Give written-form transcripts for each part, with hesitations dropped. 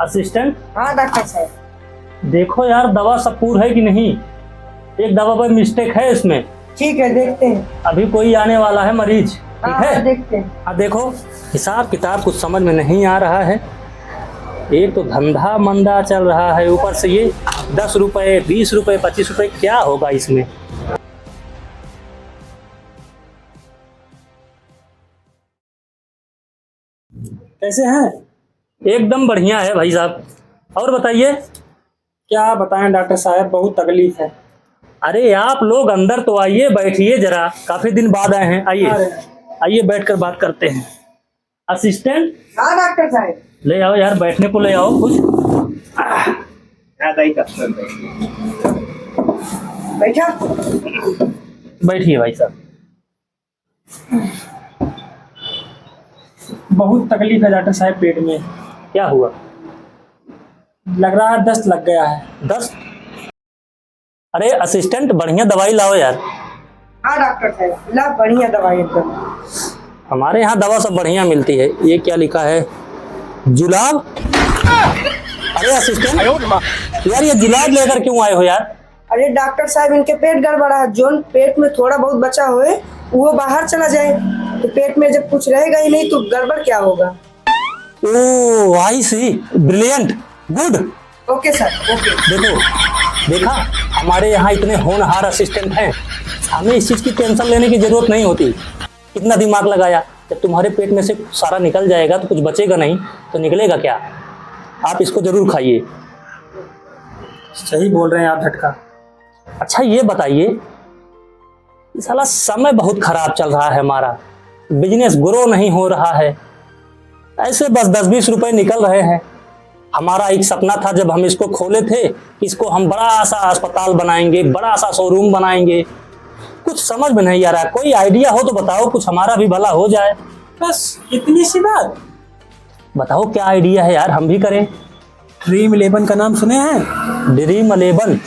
Assistant. हाँ doctor साहब। देखो यार दवा सब पूर्ण है कि नहीं, एक दवा पर मिस्टेक है इसमें। ठीक है देखते हैं। अभी कोई आने वाला है मरीज, ठीक हाँ, है देखते हैं। अब देखो हिसाब किताब कुछ समझ में नहीं आ रहा है। एक तो धंधा मंदा चल रहा है, ऊपर से ये 10 रुपए 20 रुपए 25 रुपए क्या होगा इसमें। कैसे हैं? एकदम बढ़िया है भाई साहब। और बताइए। क्या बताएं डॉक्टर साहब, बहुत तकलीफ है। अरे आप लोग अंदर तो आइए, बैठिए जरा, काफी दिन बाद आए हैं। आइए अरे, आइए बैठकर बात करते हैं। असिस्टेंट हाँ डॉक्टर साहब। ले आओ यार, बैठने को ले आओ कुछ। बैठा। बैठिए भाई साहब। बहुत तकलीफ है डॉक्टर साहब, पेट में क्या हुआ? लग रहा है दस्त लग गया है। 10? अरे असिस्टेंट बढ़िया दवाई लाओ यार। हाँ डॉक्टर साहब, ला बढ़िया दवाई एकदम। हमारे यहाँ दवा सब बढ़िया मिलती है। ये क्या लिखा है? जुलाब। अरे असिस्टेंट यार ये जुलाब लेकर क्यों आए हो यार? अरे डॉक्टर साहब, इनके पेट गड़बड़ा है। जो पेट में थोड़ा बहुत बचा हुए वो बाहर चला जाए, तो पेट में जब कुछ रहेगा ही नहीं तो गड़बड़ क्या होगा। Oh I see, brilliant, good. Okay sir, okay. देखो देखा, हमारे यहाँ इतने होनहार असिस्टेंट हैं, हमें इस चीज़ की टेंशन लेने की जरूरत नहीं होती। कितना दिमाग लगाया। जब तुम्हारे पेट में से सारा निकल जाएगा तो कुछ बचेगा नहीं, तो निकलेगा क्या। आप इसको जरूर खाइए। सही बोल रहे हैं आप झटका। अच्छा ये बताइए, साला समय बहुत खराब चल रहा है हमारा, बिजनेस ग्रो नहीं हो रहा है, ऐसे बस 10-20 रुपए निकल रहे हैं। हमारा एक सपना था जब हम इसको खोले थे कि इसको हम बड़ा सा अस्पताल बनाएंगे, बड़ा सा शोरूम बनाएंगे। कुछ समझ में नहीं आ रहा है, कोई आइडिया हो तो बताओ, कुछ हमारा भी भला हो जाए। बस इतनी सी बात। बताओ क्या आइडिया है यार, हम भी करें। ड्रीम 11 का नाम सुने हैं? ड्रीम 11?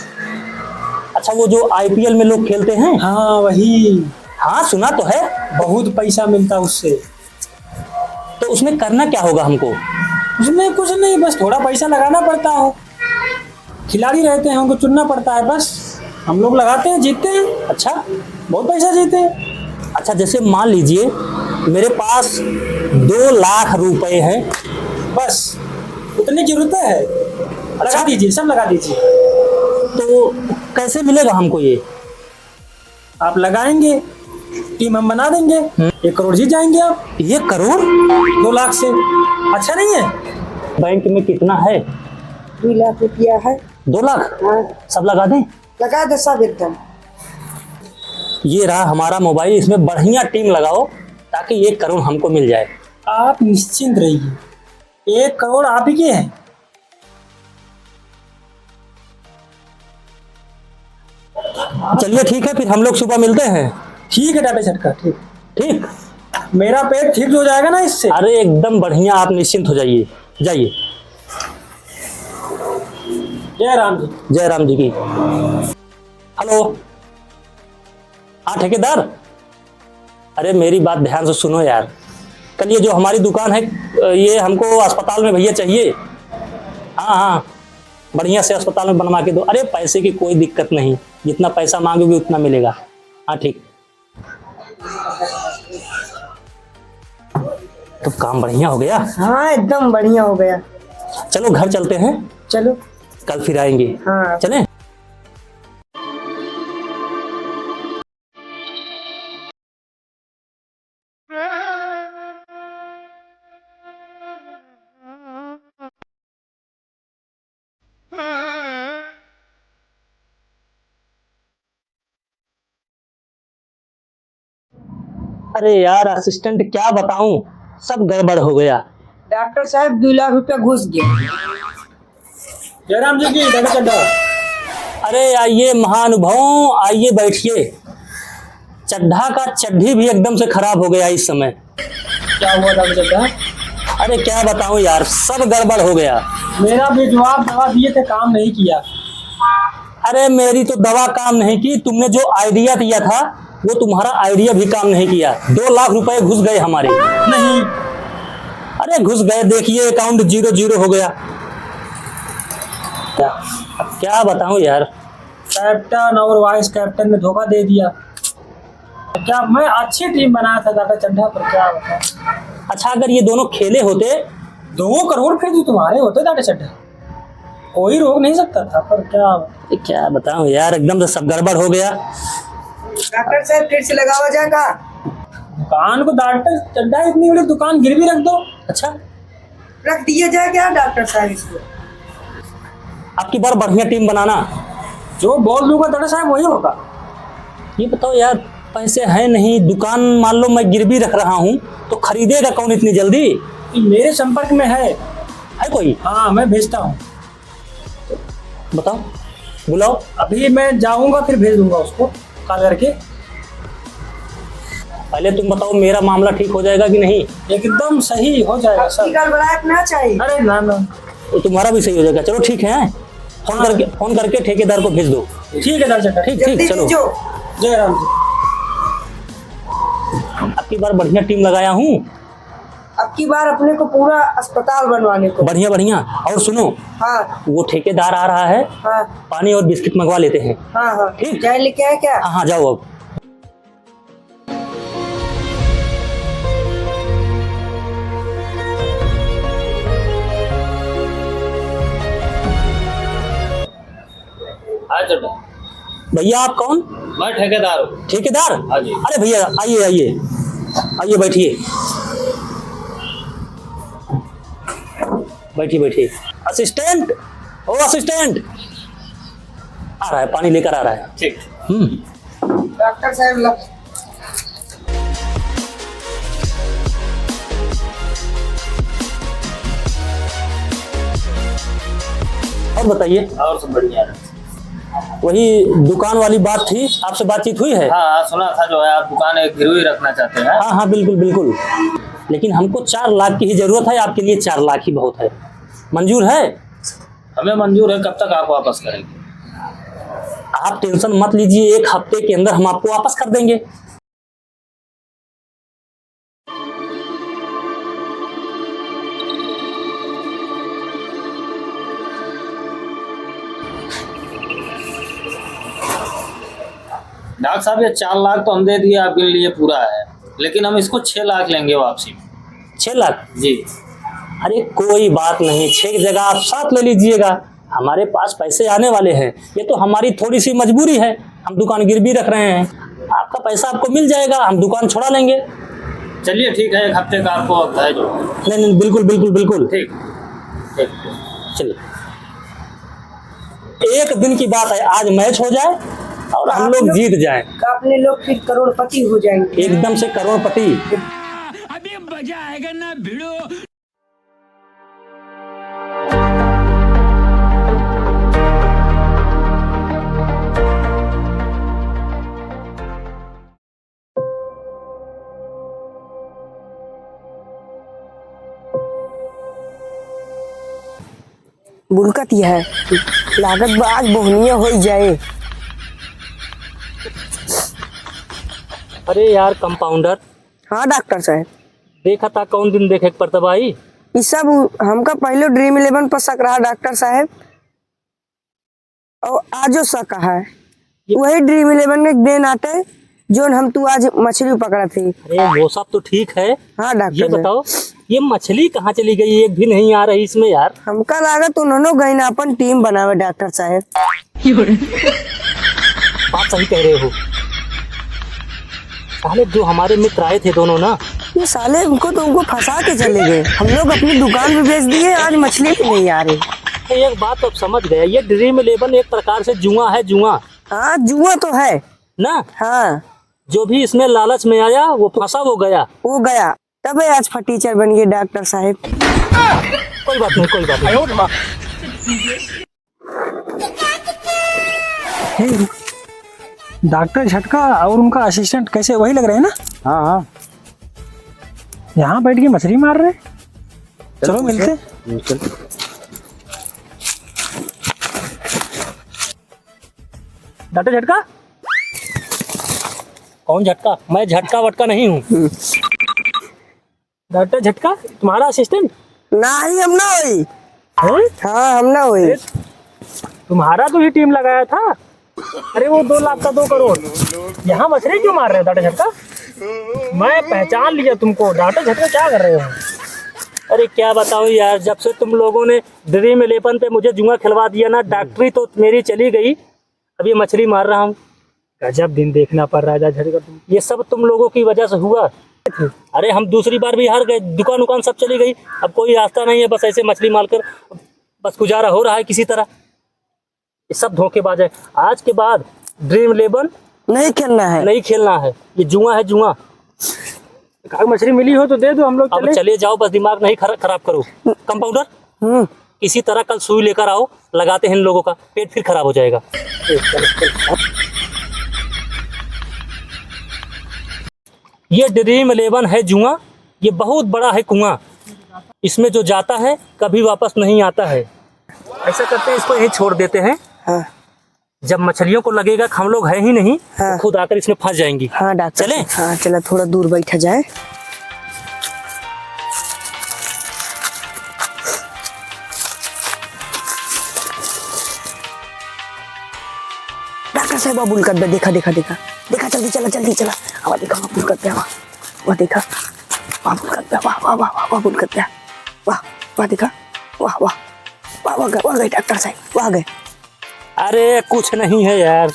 अच्छा वो जो IPL में लोग खेलते हैं? हाँ वही। हाँ सुना तो है। बहुत पैसा मिलता उससे। तो उसमें करना क्या होगा हमको? उसमें कुछ नहीं, बस थोड़ा पैसा लगाना पड़ता है। खिलाड़ी रहते हैं, उनको चुनना पड़ता है, बस हम लोग लगाते हैं, जीतते हैं। अच्छा बहुत पैसा जीते हैं। अच्छा जैसे मान लीजिए मेरे पास 2 लाख रुपए हैं, बस उतनी जरूरत है। लगा दीजिए, सब लगा दीजिए। तो कैसे मिलेगा हमको ये? आप लगाएंगे, टीम हम बना देंगे, 1 करोड़ जीत जाएंगे आप। 1 करोड़? 2 लाख से अच्छा नहीं है? बैंक में कितना है? 2 लाख रुपया है। 2 लाख? हाँ सब लगा दें? लगा दे सब एकदम। ये रहा हमारा मोबाइल, इसमें बढ़िया टीम लगाओ ताकि 1 करोड़ हमको मिल जाए। आप निश्चिंत रहिए, 1 करोड़ आप ही के हैं। चलिए ठीक है, फिर हम लोग सुबह मिलते हैं। ठीक है डॉक्टर झटका, ठीक। ठीक। मेरा पेट ठीक हो जाएगा ना इससे? अरे एकदम बढ़िया, आप निश्चिंत हो जाइए, जाइए। जय राम जी। जय राम जी की। हेलो, हाँ ठेकेदार। अरे मेरी बात ध्यान से सुनो यार, कल ये जो हमारी दुकान है ये हमको अस्पताल में भैया चाहिए। हाँ हाँ बढ़िया से अस्पताल में बनवा के दो। अरे पैसे की कोई दिक्कत नहीं, जितना पैसा मांगोगे उतना मिलेगा। हाँ ठीक। तो काम बढ़िया हो गया। हाँ एकदम बढ़िया हो गया। चलो घर चलते हैं, चलो। कल फिर आएंगे। हाँ चलें? अरे यार असिस्टेंट क्या बताऊं, सब गड़बड़ हो गया। डॉक्टर साहब 2 लाख रुपया घुस गया। जयराम जी की डॉक्टर चड्ढा। अरे आइए महानुभाव, आइए बैठिए। चड्ढा का चड्ढी भी एकदम से खराब हो गया इस समय। क्या हुआ डॉक्टर चड्ढा? अरे क्या बताऊं यार, सब गड़बड़ हो गया। मेरा भी जो आप दवा दिए थे काम नहीं किया। अरे मेरी तो दवा काम नहीं की, तुमने जो आइडिया दिया था वो तुम्हारा आइडिया भी काम नहीं किया। 2 लाख रुपए घुस गए हमारे। नहीं। अरे घुस गए, देखिए अकाउंट 0 0 हो गया। अब क्या बताऊं यार। कैप्टन और वाइस कैप्टन ने धोखा दे दिया। क्या मैं अच्छी टीम बनाया था टाटा चड्ढा पर, क्या बताऊं। अच्छा अगर ये दोनों खेले होते 2 करोड़ फिर तो तुम्हारे होते टाटा चड्ढा, कोई रोक नहीं सकता था। पर क्या बताऊं यार, एकदम से सब गड़बड़ हो गया। डॉक्टर साहब फिर से लगावा जाएगा। दुकान को टाटा चड्ढा इतनी बड़ी दुकान गिरवी रख दो। अच्छा रख दिया जाए क्या डॉक्टर साहब इसको? आपकी बार बढ़िया टीम बनाना। जो बोल दूंगा टाटा साहब वही होगा। ये बताओ यार, पैसे हैं नहीं, दुकान मान लो मैं गिरवी रख रहा हूँ, तो खरीदेगा कौन इतनी जल्दी? मेरे संपर्क में है कोई? हाँ मैं भेजता हूँ। बताओ, बुलाओ। अभी मैं जाऊंगा फिर भेज दूंगा उसको कॉल करके। पहले तुम बताओ मेरा मामला ठीक हो जाएगा कि नहीं? एकदम सही हो जाएगा सर। गड़बड़ाहट ना चाहिए। अरे ना ना, तो तुम्हारा भी सही हो जाएगा। चलो ठीक है, फोन करके ठेकेदार को भेज दो। ठीक है टाटा चड्ढा। ठीक ठीक, चलो। जय राम जी। आपकी बार बढ़िया टीम लगाया हूँ। अब की बार अपने को पूरा अस्पताल बनवाने को। बढ़िया बढ़िया। और सुनो, हाँ वो ठेकेदार आ रहा है, हाँ पानी और बिस्किट मंगवा लेते हैं। हाँ हाँ ठीक। जाए लेके आए क्या? हाँ हाँ, जाओ अब। हाँ चड्ढा, भैया आप कौन? मैं ठेकेदार हूँ। ठेकेदार? हाँ जी। अरे भैया आइए आइए आइए, बैठिए बैठिए बैठिए। असिस्टेंट, ओ असिस्टेंट, आ रहा है, पानी लेकर आ रहा है। ठीक। डॉक्टर साहब और बताइए। और सब बढ़िया है। वही दुकान वाली बात थी, आपसे बातचीत हुई है? हाँ सुना था जो है आप दुकान एक गिरवी रखना चाहते हैं। हाँ हाँ बिल्कुल बिल्कुल, लेकिन हमको 4 लाख की ही जरूरत है। आपके लिए 4 लाख ही बहुत है। मंजूर है? हमें मंजूर है। कब तक आप वापस करेंगे? आप टेंशन मत लीजिए, 1 हफ्ते के अंदर हम आपको वापस कर देंगे। डॉक्टर साहब ये 4 लाख तो हम दे दिए, आपके लिए पूरा है, लेकिन हम इसको 6 लाख लेंगे वापसी में। 6 लाख? जी। अरे कोई बात नहीं, 6 की जगह आप 7 ले लीजिएगा। हमारे पास पैसे आने वाले हैं। ये तो हमारी थोड़ी सी मजबूरी है, हम दुकान गिरवी रख रहे हैं। आपका पैसा आपको मिल जाएगा, हम दुकान छोड़ा लेंगे। चलिए ठीक है, 1 हफ्ते का आपको वक्त है जो। नहीं नहीं, बिल्कुल बिल्कुल बिल्कुल। ठीक ठीक। चलिए, 1 दिन की बात है, आज मैच हो जाए और हम लोग जीत जाएं, अपने लोग फिर करोड़पति हो जाएंगे। एकदम से करोड़पति। अभी मजा आएगा ना भिड़ो। बुलकत यह है, लागत बाज बोहनिया हो जाए। अरे यार कंपाउंडर, हाँ डॉक्टर साहब, देखा था कौन दिन देखे पड़ता भाई। ये सब हमका पहले ड्रीम 11 पर शक रहा डॉक्टर साहब, और आजो शक है। वही ड्रीम 11 के दिन आते जो हम तू आज मछली पकड़ा थी। अरे वो सब तो ठीक है, हाँ ये डॉक्टर साहब, बताओ ये मछली कहाँ चली गई? एक भी नहीं आ रही इसमें यार। हमका लागत उन्होंने गई ना अपन टीम बनावे डॉक्टर साहब। बात सही कह रहे हो। पहले जो हमारे मित्र आए थे दोनों ना, ये साले उनको तो उनको फंसा के चले गए। हम लोग अपनी दुकान भी बेच दिए, आज मछली भी नहीं आ रही। तो एक बात अब समझ गया, ये ड्रीम 11 एक प्रकार से जुआ है, जुआ हाँ जुआ तो है ना। हाँ, जो भी इसमें लालच में आया वो फंसा, वो गया। वो गया, तब आज फटीचर बन गए डॉक्टर साहब। कोई बात नहीं, कोई बात नहीं। डॉक्टर झटका और उनका असिस्टेंट कैसे वही लग रहे हैं ना? हाँ हाँ, यहाँ बैठ के मछली मार रहे हैं। चलो मिलते हैं। डॉक्टर झटका? कौन झटका? मैं झटका वटका नहीं हूँ। डॉक्टर झटका तुम्हारा असिस्टेंट? ना ही हम ना हुई। हैं? हाँ हम ना हुई। तुम्हारा तो ही टीम लगाया था। अरे वो 2 लाख का 2 करोड़, यहाँ मछली क्यों मार रहे हो डाटा झटका? मैं पहचान लिया तुमको, डाटा झटका क्या कर रहे हो? अरे क्या बताओ यार, जब से तुम लोगों ने ड्रीम 11 पे मुझे जुआ खिलवा दिया ना, डॉक्टरी तो मेरी चली गई, अब ये मछली मार रहा हूँ। गजब दिन देखना पड़ रहा है डाटा झटका तुम। ये सब तुम लोगों की वजह से हुआ। अरे हम दूसरी बार भी हार गए, दुकान उकान सब चली गई, अब कोई रास्ता नहीं है, बस ऐसे मछली मारकर बस गुजारा हो रहा है किसी तरह। ये सब धोखेबाज है। आज के बाद ड्रीम 11 नहीं खेलना है। नहीं खेलना है, ये जुआ है जुआ। अगर मछली मिली हो तो दे दो, हम लोग अब चले जाओ, बस दिमाग नहीं खराब करो। कंपाउंडर किसी तरह कल सुई लेकर आओ, लगाते हैं इन लोगों का, पेट फिर खराब हो जाएगा। ये ड्रीम 11 है जुआ, ये बहुत बड़ा है कुआं, इसमें जो जाता है कभी वापस नहीं आता है। ऐसा करते हैं, इसको यहीं छोड़ देते हैं। हाँ जब मछलियों को लगेगा कि हम लोग है ही नहीं, हाँ। तो खुद आकर इसमें फंस जाएंगी। हाँ डॉक्टर चलें? हाँ चला, थोड़ा दूर बैठा जाए। डॉक्टर साहब बुल कर दे, देखा देखा देखा देखा, जल्दी चला जल्दी चला। अब देखा वहाँ बुल करते हैं, वहाँ देखा, वहाँ बुल करते हैं, वाह वाह वाह वाह वाह बुल करते हैं, वाह वाह देखा, वाह वाह वाह वाह गए डॉक्टर साहब, वहाँ गए। अरे कुछ नहीं है यार।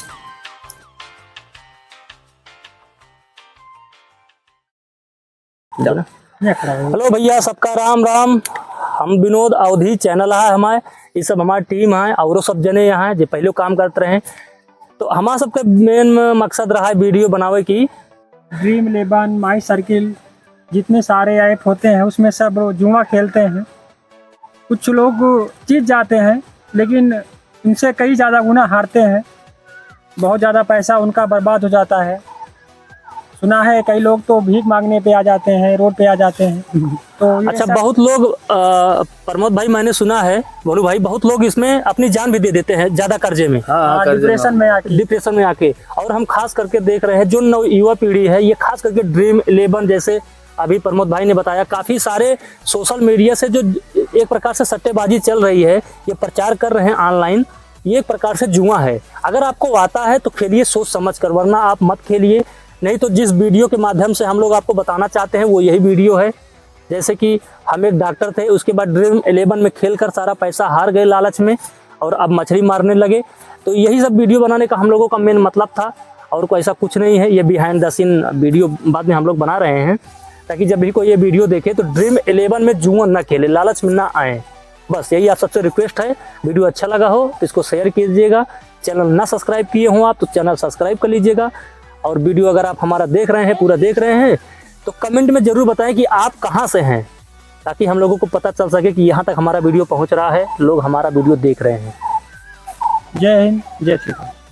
हेलो भैया, सबका राम राम। हम विनोद अवधि चैनल है हमारे, ये सब हमारी टीम है और सब जने यहाँ जो पहले काम करते रहे। तो हमारा सबका मेन मकसद रहा है वीडियो बनावे की। ड्रीम 11, माई सर्किल, जितने सारे ऐप होते हैं उसमें सब जुआ खेलते हैं। कुछ लोग जीत जाते हैं, लेकिन इनसे कई ज़्यादा गुना हारते हैं, बहुत ज़्यादा पैसा उनका बर्बाद हो जाता है। सुना है कई लोग तो भीख मांगने पे आ जाते हैं, रोड पे आ जाते हैं। तो ये अच्छा, सब- बहुत लोग प्रमोद भाई, मैंने सुना है, बोलू भाई, बहुत लोग इसमें अपनी जान भी दे देते हैं ज्यादा कर्जे में, डिप्रेशन में आके। डिप्रेशन में आके। और हम खास करके देख रहे हैं जो नव युवा पीढ़ी है, ये खास करके ड्रीम 11 जैसे अभी प्रमोद भाई ने बताया, काफी सारे सोशल मीडिया से जो एक प्रकार से सट्टेबाजी चल रही है, ये प्रचार कर रहे हैं ऑनलाइन, ये एक प्रकार से जुआ है। अगर आपको आता है तो खेलिए सोच समझ कर, वरना आप मत खेलिए। नहीं तो जिस वीडियो के माध्यम से हम लोग आपको बताना चाहते हैं वो यही वीडियो है। जैसे कि हम एक डॉक्टर थे, उसके बाद ड्रीम 11 में खेलकर सारा पैसा हार गए लालच में, और अब मछली मारने लगे। तो यही सब वीडियो बनाने का हम लोगों का मेन मतलब था, और कोई ऐसा कुछ नहीं है। ये बिहाइंड द सीन वीडियो बाद में हम लोग बना रहे हैं, ताकि जब भी कोई ये वीडियो देखे तो ड्रीम 11 में जुआ ना खेले, लालच में ना आए। बस यही आप सबसे रिक्वेस्ट है। वीडियो अच्छा लगा हो तो इसको शेयर कीजिएगा। चैनल ना सब्सक्राइब किए हों आप तो चैनल सब्सक्राइब कर लीजिएगा। और वीडियो अगर आप हमारा देख रहे हैं, पूरा देख रहे हैं, तो कमेंट में ज़रूर बताएं कि आप कहां से हैं, ताकि हम लोगों को पता चल सके कि यहां तक हमारा वीडियो पहुंच रहा है, लोग हमारा वीडियो देख रहे हैं। जय हिंद, जय श्री राम।